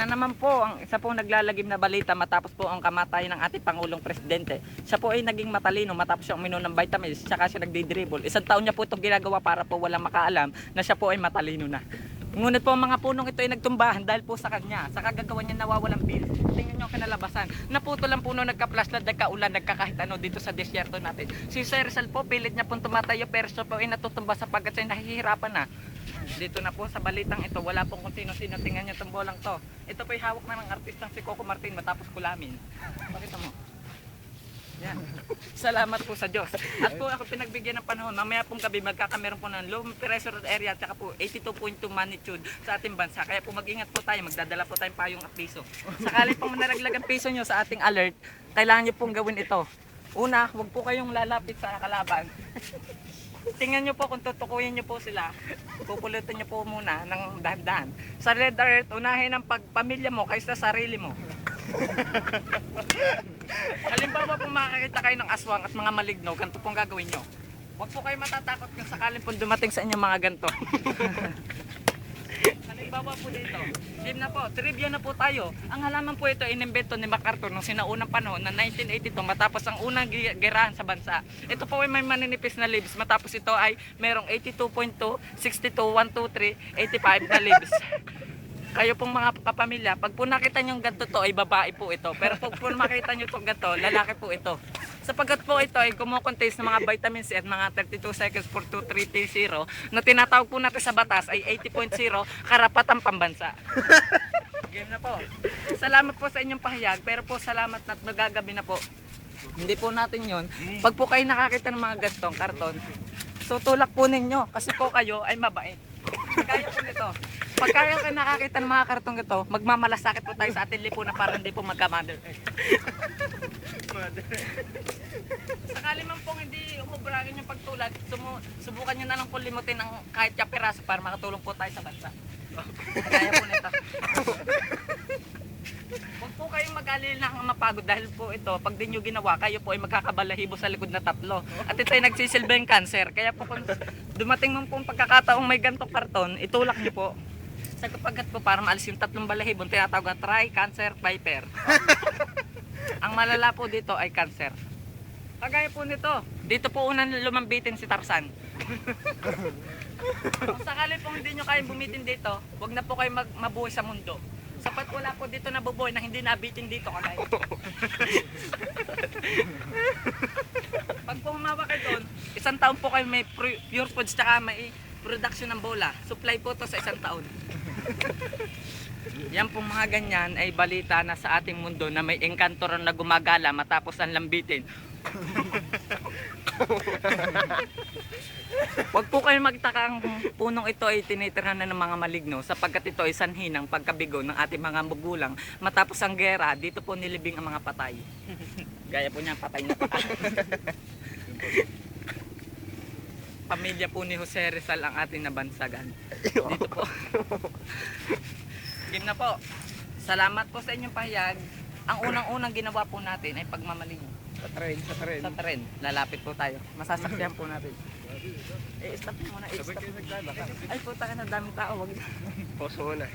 Na naman po ang isa pong naglalagim na balita matapos po ang kamatayan ng ating Pangulong Presidente. Siya po ay naging matalino matapos siyang uminom ng vitamins, tsaka siya nagdi-dribble. Isang taon niya po itong ginagawa para po walang makaalam na siya po ay matalino na. Ngunit po ang mga punong ito ay nagtumbahan dahil po sa kanya, sa kagagawa niya nawawalang bill. Tingnan niyo ang kinalabasan. Naputo lang puno, nagka-flashlight, nagka-ulan, nagkakahit ano dito sa desyerto natin. Si Sir Rizal po, pilit niya pong tumatayo pero siya po ay natutumba sapagkat siya nahihirapan na. Dito na po sa balitang ito, wala pong kung sino-sino. Tingnan nyo itong bolang to. Ito po ay hawak na ng artistang si Coco Martin matapos kulamin. Pakita mo. Yan. Salamat po sa Diyos. At po ako pinagbigyan ng panahon, mamaya pong gabi magkakameron po ng low pressure area at saka po 82.2 magnitude sa ating bansa. Kaya po mag-ingat po tayo, magdadala po tayong payong at piso. Sakali pong naraglag ang piso nyo sa ating alert, kailangan nyo pong gawin ito. Una, huwag po kayong lalapit sa kalaban. Tingnan nyo po kung tutukuyin nyo po sila. Pupulutin nyo po muna ng dahan-dahan. Sa red alert, unahin ang pagpamilya mo kaysa sarili mo. Halimbawa kung makakita kayo ng aswang at mga maligno, ganito pong gagawin nyo. Huwag po kayo matatakot kung sakaling po dumating sa inyo mga ganito. Halimbawa po dito, game na po, trivia na po tayo. Ang halaman po ito inimbento ni MacArthur nung sinaunang panahon na 1982 matapos ang unang gerahan sa bansa. Ito po ay may maninipis na leaves matapos ito ay merong 82.2, 62, 1, 2, 3, 85 na leaves. Kayo pong mga kapamilya, pag po nakita nyo ganito to ay babae po ito. Pero pag po makita nyo itong ganito, lalaki po ito. Sapagkat po ito ay kumukontains ng mga vitamin C at mga 32 seconds for 2330 na tinatawag po natin sa batas ay 80.0 karapatang pambansa. Game na po. Salamat po sa inyong pahayag, pero po salamat at magagabi na po. Hindi po natin yon. Pag po kayo nakakita ng mga gantong karton, so tulak po ninyo kasi po kayo ay mabait. Kaya po nito. Pag kayo nakakita ng mga kartong ito, magmamalasakit po tayo sa ating lipunan para hindi po magka-mother. Sakali man pong hindi umubragin yung pagtulad, subukan nyo na lang po limutin ng kahit kapiraso para makatulong po tayo sa bansa. Kaya po nito. Huwag po kayong mag-alala ng mapagod dahil po ito, pag di nyo ginawa, kayo po ay magkakabalahibo sa likod na tatlo. At ito ay nagsisilbing cancer. Kaya po kung dumating mo pong pagkakataong may gantong karton, itulak nyo po. Sa kapagat po para maalis yung tatlong balahibong tinatawag na tri-cancer viper. Ang malala po dito ay cancer. Kagaya po nito, dito po unang lumambitin si Tarzan. Kung sakali po hindi nyo kayang bumitin dito, huwag na po kayo mabuhay sa mundo. Sapat wala po dito nabubuhay na hindi nabitin dito kalay. Pag po humawa kayo doon, isang taon po kayo may pure foods tsaka may production ng bola. Supply po to sa isang taon. Yan pong mga ganyan ay balita na sa ating mundo na may engkantor na gumagala matapos ang lambitin. Huwag po kayo magtaka ang punong ito ay tinitirhan na ng mga maligno sapagkat ito ay sanhi ng pagkabigo ng ating mga magulang matapos ang gera, dito po nilibing ang mga patay. Gaya po niya patay na patay. Pamilya po ni Jose Rizal ang ating nabansagan. Dito po. Game na po. Salamat po sa inyong pahayag. Ang unang-unang ginawa po natin ay pagmamaligno. Sa tren. Sa tren. Lalapit po tayo. Masasakyan po natin. Stop mo muna. Stop. Ay puta ka na, daming tao. Wag. Poso muna.